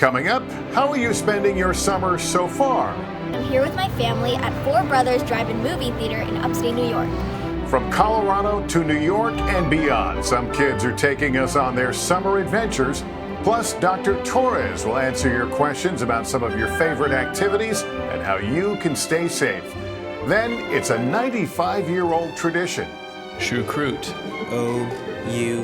Coming up, how are you spending your summer so far? I'm here with my family at Four Brothers Drive-In Movie Theater in upstate New York. From Colorado to New York and beyond, some kids are taking us on their summer adventures. Plus, Dr. Torres will answer your questions about some of your favorite activities and how you can stay safe. Then, it's a 95-year-old tradition. Choucroute. O-U-T-E.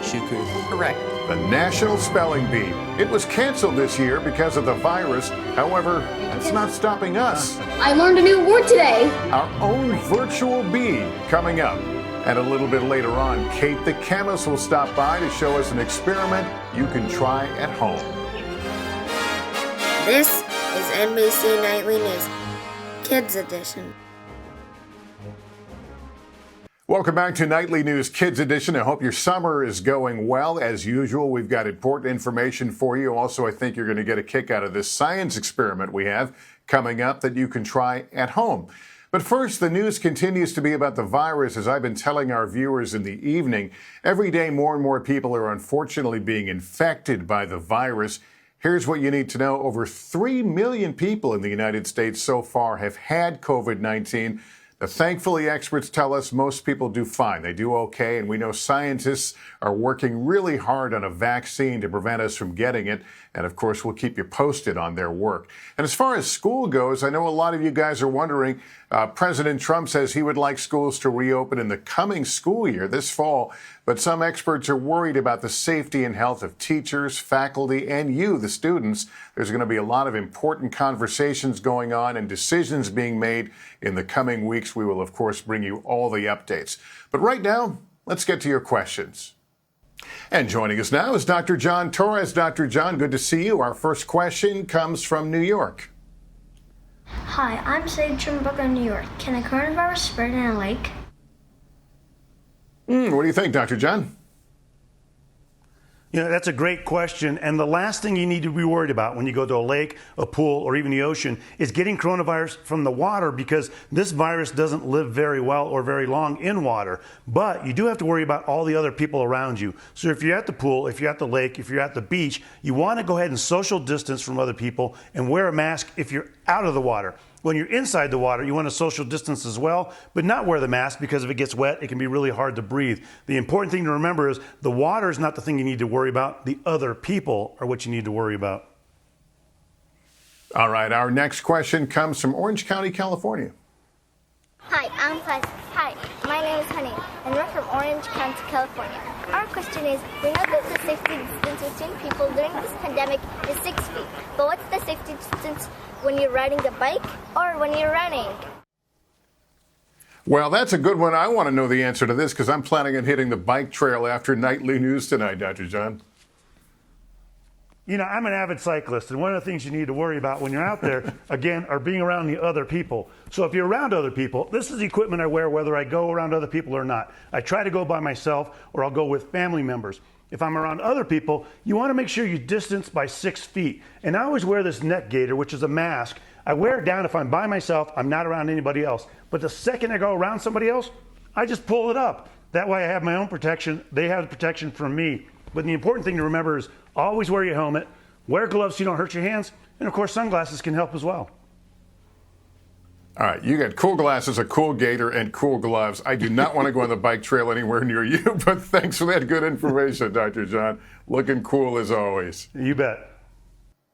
Choucroute. Correct. The National Spelling Bee. It was canceled this year because of the virus. However, that's not stopping us. I learned a new word today. Our own virtual bee coming up. And a little bit later on, Kate the Chemist will stop by to show us an experiment you can try at home. This is NBC Nightly News, Kids Edition. Welcome back to Nightly News Kids Edition. I hope your summer is going well. As usual, we've got important information for you. Also, I think you're going to get a kick out of this science experiment we have coming up that you can try at home. But first, the news continues to be about the virus. As I've been telling our viewers in the evening, every day more and more people are unfortunately being infected by the virus. Here's what you need to know. Over 3 million people in the United States so far have had COVID-19. Thankfully, experts tell us most people do fine. They do okay, and we know scientists are working really hard on a vaccine to prevent us from getting it. And, of course, we'll keep you posted on their work. And as far as school goes, I know a lot of you guys are wondering, President Trump says he would like schools to reopen in the coming school year, this fall. But some experts are worried about the safety and health of teachers, faculty, and you, the students. There's going to be a lot of important conversations going on and decisions being made in the coming weeks. We will, of course, bring you all the updates. But right now, let's get to your questions. And joining us now is Dr. John Torres. Dr. John, good to see you. Our first question comes from New York. Hi, I'm Sage from Brooklyn, New York. Can the coronavirus spread in a lake? What do you think, Dr. John? You know, that's a great question. And the last thing you need to be worried about when you go to a lake, a pool, or even the ocean is getting coronavirus from the water, because this virus doesn't live very well or very long in water. But you do have to worry about all the other people around you. So if you're at the pool, if you're at the lake, if you're at the beach, you want to go ahead and social distance from other people and wear a mask if you're out of the water. When you're inside the water, you want to social distance as well, but not wear the mask, because if it gets wet, it can be really hard to breathe. The important thing to remember is the water is not the thing you need to worry about. The other people are what you need to worry about. All right, our next question comes from Orange County, California. Hi, I'm Faz. Hi, my name is Honey, and we're from Orange County, California. Our question is, we know that the safety distance between people during this pandemic is 6 feet, but what's the safety distance when you're riding a bike or when you're running? Well, that's a good one. I want to know the answer to this because I'm planning on hitting the bike trail after Nightly News tonight, Dr. John. You know, I'm an avid cyclist, and one of the things you need to worry about when you're out there, again, are being around the other people. So if you're around other people, this is the equipment I wear whether I go around other people or not. I try to go by myself, or I'll go with family members. If I'm around other people, you want to make sure you distance by 6 feet. And I always wear this neck gaiter, which is a mask. I wear it down if I'm by myself, I'm not around anybody else. But the second I go around somebody else, I just pull it up. That way I have my own protection. They have protection from me. But the important thing to remember is always wear your helmet, wear gloves so you don't hurt your hands, and of course sunglasses can help as well. All right, you got cool glasses, a cool gaiter, and cool gloves. I do not want to go on the bike trail anywhere near you, but thanks for that good information, Dr. John. Looking cool as always. You bet.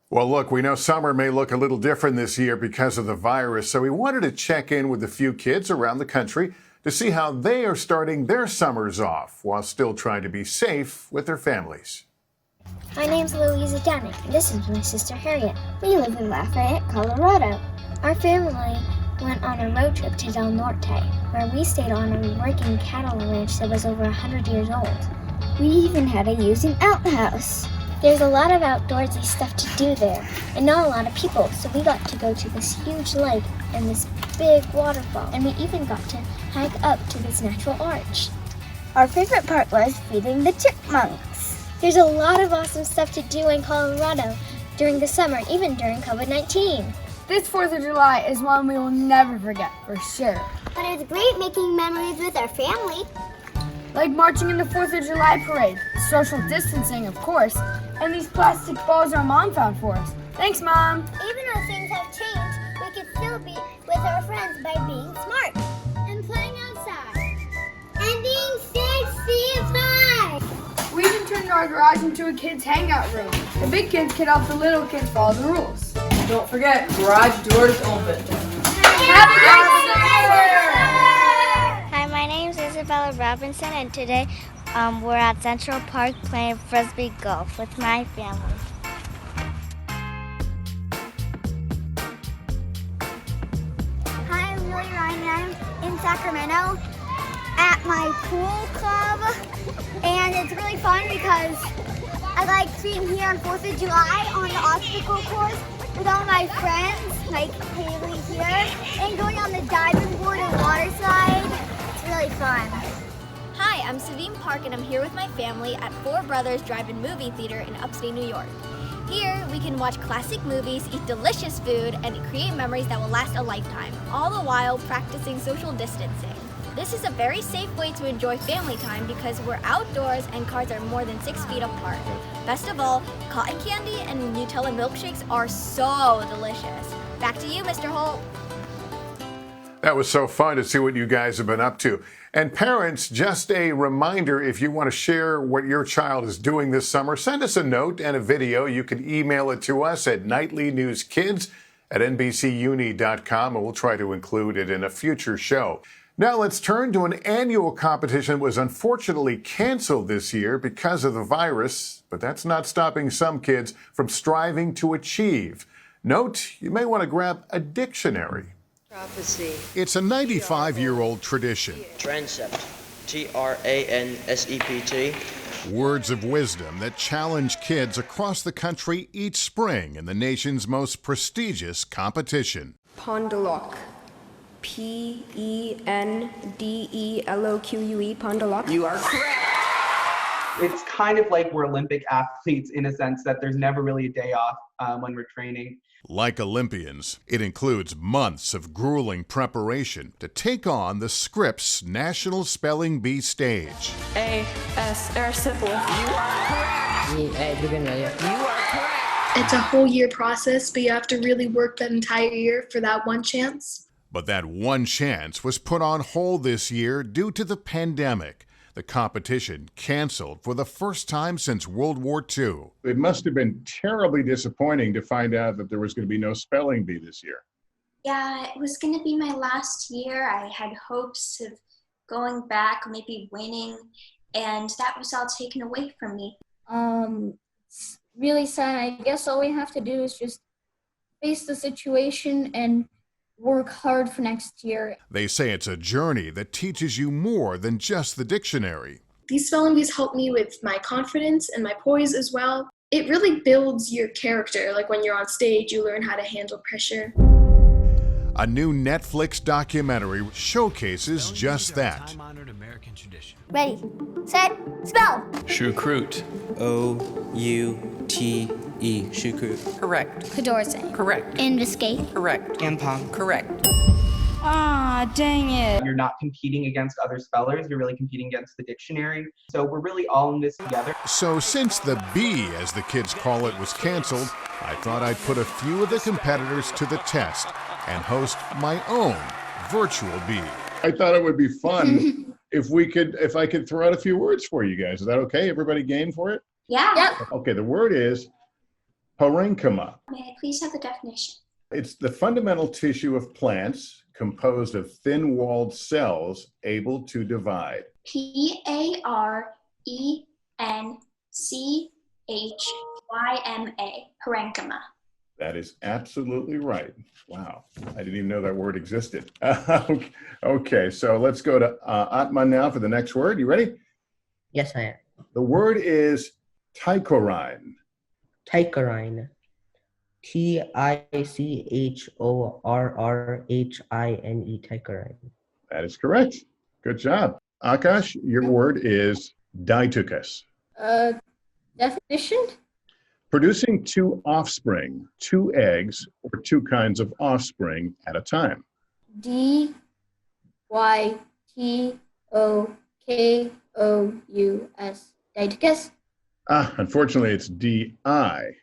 Well, look, we know summer may look a little different this year because of the virus, so we wanted to check in with a few kids around the country to see how they are starting their summers off while still trying to be safe with their families. My name's Louisa Downing, and this is my sister Harriet. We live in Lafayette, Colorado. Our family went on a road trip to Del Norte, where we stayed on a working cattle ranch that was over 100 years old. We even had a used outhouse. There's a lot of outdoorsy stuff to do there, and not a lot of people, so we got to go to this huge lake and this big waterfall, and we even got to hike up to this natural arch. Our favorite part was feeding the chipmunks. There's a lot of awesome stuff to do in Colorado during the summer, even during COVID-19. This 4th of July is one we will never forget, for sure. But it's great making memories with our family. Like marching in the 4th of July parade, social distancing, of course, And these plastic balls our mom found for us. Thanks, Mom. Even though things have changed, we can still be with our friends by being smart and playing outside and being 6 feet high. We even turned our garage into a kids' hangout room. The big kids can help the little kids follow the rules. Don't forget, garage doors open. Have a great summer! Hi, my name is Isabella Robinson, and today we're at Central Park playing Frisbee golf with my family. Hi, I'm Lily Ryan. I'm in Sacramento at my pool club, and it's really fun because I like being here on 4th of July on the obstacle course with all my friends, like Haley here, and going on the diving board and water slide. It's really fun. Hi, I'm Savine Park and I'm here with my family at Four Brothers Drive-In Movie Theater in upstate New York. Here, we can watch classic movies, eat delicious food, and create memories that will last a lifetime, all the while practicing social distancing. This is a very safe way to enjoy family time because we're outdoors and cars are more than 6 feet apart. Best of all, cotton candy and Nutella milkshakes are so delicious. Back to you, Mr. Holt. That was so fun to see what you guys have been up to. And parents, just a reminder, if you want to share what your child is doing this summer, send us a note and a video. You can email it to us at nightlynewskids@nbcuni.com, and we'll try to include it in a future show. Now let's turn to an annual competition that was unfortunately canceled this year because of the virus, but that's not stopping some kids from striving to achieve. Note, you may want to grab a dictionary. Prophecy. It's a 95-year-old tradition. Transept. Transept. Words of wisdom that challenge kids across the country each spring in the nation's most prestigious competition. Pondeloque. Pendeloque. Pondeloque. You are correct. It's kind of like we're Olympic athletes in a sense that there's never really a day off when we're training. Like Olympians, it includes months of grueling preparation to take on the Scripps National Spelling Bee stage. A-S-R simple. You are correct. You are correct. It's a whole year process, but you have to really work that entire year for that one chance. But that one chance was put on hold this year due to the pandemic. The competition canceled for the first time since World War II. It must have been terribly disappointing to find out that there was going to be no spelling bee this year. Yeah, it was going to be my last year. I had hopes of going back, maybe winning, and that was all taken away from me. It's really sad. I guess all we have to do is just face the situation and work hard for next year. They say it's a journey that teaches you more than just the dictionary. These spelling bees help me with my confidence and my poise as well. It really builds your character. Like when you're on stage, you learn how to handle pressure. A new Netflix documentary showcases just that. Ready, set, spell. Choucroute. O-U-T-E. Choucroute. Correct. Cadorze. Correct. Ambuscade. Correct. Ampong. Correct. Ah, dang it. You're not competing against other spellers, you're really competing against the dictionary. So we're really all in this together. So since the bee, as the kids call it, was canceled, I thought I'd put a few of the competitors to the test and host my own virtual bee. I thought it would be fun if I could throw out a few words for you guys. Is that okay? Everybody game for it? Yeah. Yep. Okay, the word is parenchyma. May I please have the definition? It's the fundamental tissue of plants composed of thin-walled cells able to divide. P-A-R-E-N-C-H-Y-M-A. Parenchyma. That is absolutely right. Wow, I didn't even know that word existed. Okay, so let's go to Atman now for the next word. You ready? Yes, I am. The word is Teichorrhine. Teichorrhine. T-I-C-H-O-R-R-H-I-N-E. Teichorrhine. That is correct. Good job. Akash, your word is Ditucus. Definition? Producing two offspring, two eggs, or two kinds of offspring at a time. D-Y-T-O-K-O-U-S. Ditucus? Unfortunately, it's DI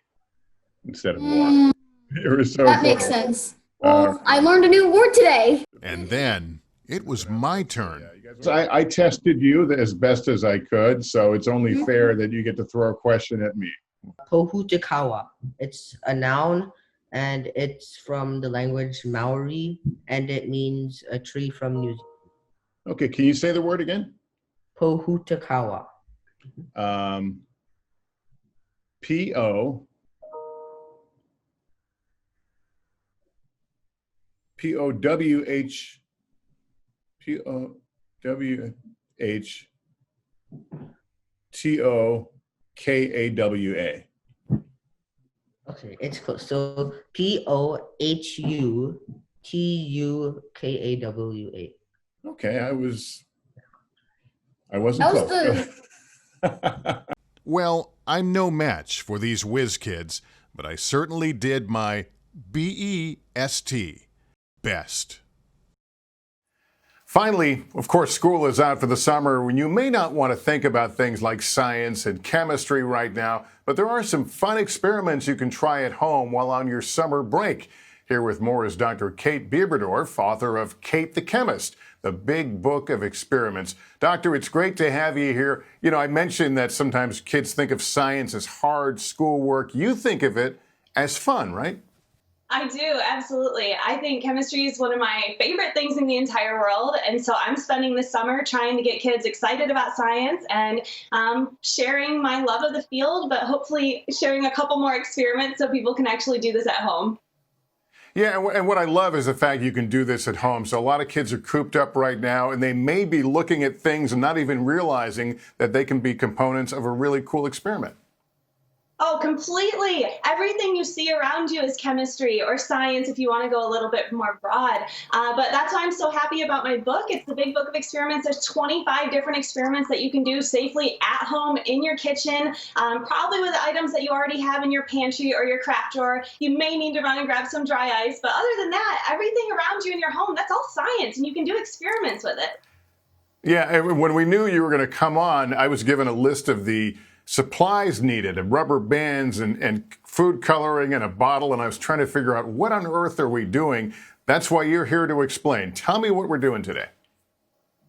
instead of Y. You were so That makes close. sense. Well, I learned a new word today. And then it was my turn. I tested you as best as I could, so it's only fair that you get to throw a question at me. Pohutakawa. It's a noun, and it's from the language Maori, and it means a tree from New Zealand. Okay, can you say the word again? Pohutakawa. P-O P-O-W-H P-O-W-H T-O-K-A-W-A. Okay, it's close. So Pohuttukawa. Okay, I wasn't That was close. the Well, I'm no match for these whiz kids, but I certainly did my B-E-S-T, best. Finally, of course, school is out for the summer when you may not want to think about things like science and chemistry right now, but there are some fun experiments you can try at home while on your summer break. Here with more is Dr. Kate Bieberdorf, author of Kate the Chemist, the big book of experiments. Doctor, it's great to have you here. You know, I mentioned that sometimes kids think of science as hard schoolwork. You think of it as fun, right? I do, absolutely. I think chemistry is one of my favorite things in the entire world. And so I'm spending the summer trying to get kids excited about science and sharing my love of the field, but hopefully sharing a couple more experiments so people can actually do this at home. Yeah, and what I love is the fact you can do this at home. So a lot of kids are cooped up right now, and they may be looking at things and not even realizing that they can be components of a really cool experiment. Oh, completely. Everything you see around you is chemistry or science if you want to go a little bit more broad. But that's why I'm so happy about my book. It's the big book of experiments. There's 25 different experiments that you can do safely at home in your kitchen, probably with items that you already have in your pantry or your craft drawer. You may need to run and grab some dry ice. But other than that, everything around you in your home, that's all science, and you can do experiments with it. Yeah, and when we knew you were going to come on, I was given a list of the supplies needed, and rubber bands and food coloring and a bottle, and I was trying to figure out what on earth are we doing. That's why you're here to explain. Tell me what we're doing today.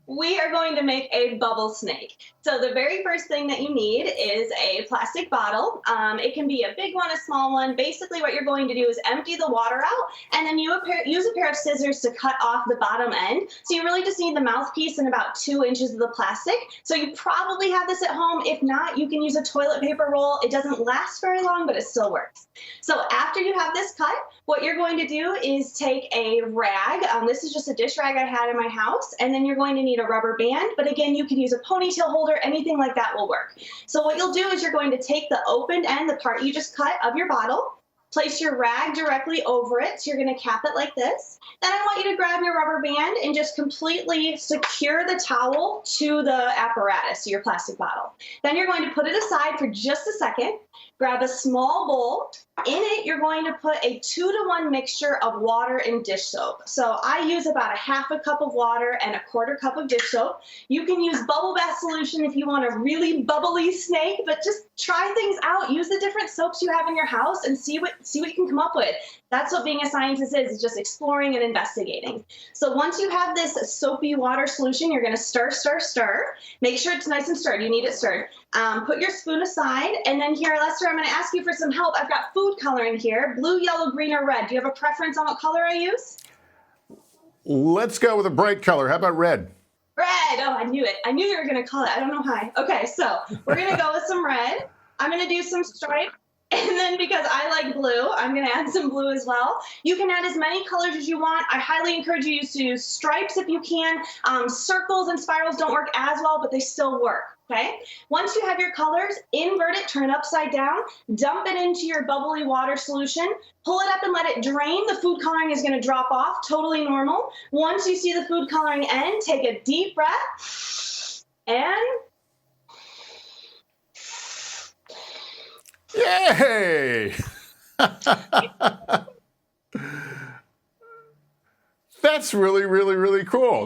We are going to make a bubble snake. So the very first thing that you need is a plastic bottle. It can be a big one, a small one. Basically what you're going to do is empty the water out, and then you use a pair of scissors to cut off the bottom end. So you really just need the mouthpiece and about 2 inches of the plastic. So you probably have this at home. If not, you can use a toilet paper roll. It doesn't last very long, but it still works. So after you have this cut, what you're going to do is take a rag. This is just a dish rag I had in my house, and then you're going to need a rubber band, but again, you can use a ponytail holder, anything like that will work. So what you'll do is you're going to take the opened end, the part you just cut of your bottle, place your rag directly over it. So you're going to cap it like this. Then I want you to grab your rubber band and just completely secure the towel to the apparatus, your plastic bottle. Then you're going to put it aside for just a second. Grab a small bowl. In it, you're going to put a 2-to-1 mixture of water and dish soap. So I use about a half a cup of water and a 1/4 cup of dish soap. You can use bubble bath solution if you want a really bubbly snake, but just try things out. Use the different soaps you have in your house and see what you can come up with. That's what being a scientist is just exploring and investigating. So once you have this soapy water solution, you're going to stir, stir, stir. Make sure it's nice and stirred. You need it stirred. Put your spoon aside, and then here, Lester, I'm going to ask you for some help. I've got food coloring here, blue, yellow, green, or red. Do you have a preference on what color I use? Let's go with a bright color. How about red? Red. Oh, I knew it. I knew you were going to call it. I don't know why. Okay, so we're going to go with some red. I'm going to do some stripe. And then because I like blue, I'm going to add some blue as well. You can add as many colors as you want. I highly encourage you to use stripes if you can. Circles and spirals don't work as well, but they still work. Okay. Once you have your colors, invert it, turn it upside down, dump it into your bubbly water solution, pull it up and let it drain. The food coloring is going to drop off, totally normal. Once you see the food coloring end, take a deep breath and yay! That's That's really, really, really cool.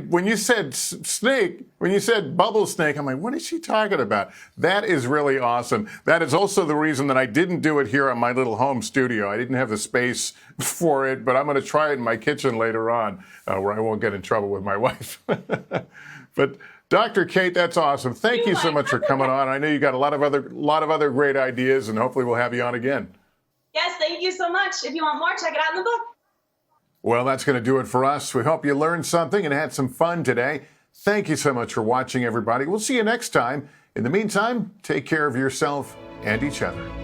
When you said snake, when you said bubble snake, I'm like, what is she talking about? That is really awesome. That is also the reason that I didn't do it here on my little home studio. I didn't have the space for it, but I'm going to try it in my kitchen later on, where I won't get in trouble with my wife. But Dr. Kate, that's awesome. Thank you so much for coming on. I know you got a lot of other great ideas, and hopefully we'll have you on again. Yes, thank you so much. If you want more, check it out in the book. Well, that's going to do it for us. We hope you learned something and had some fun today. Thank you so much for watching, everybody. We'll see you next time. In the meantime, take care of yourself and each other.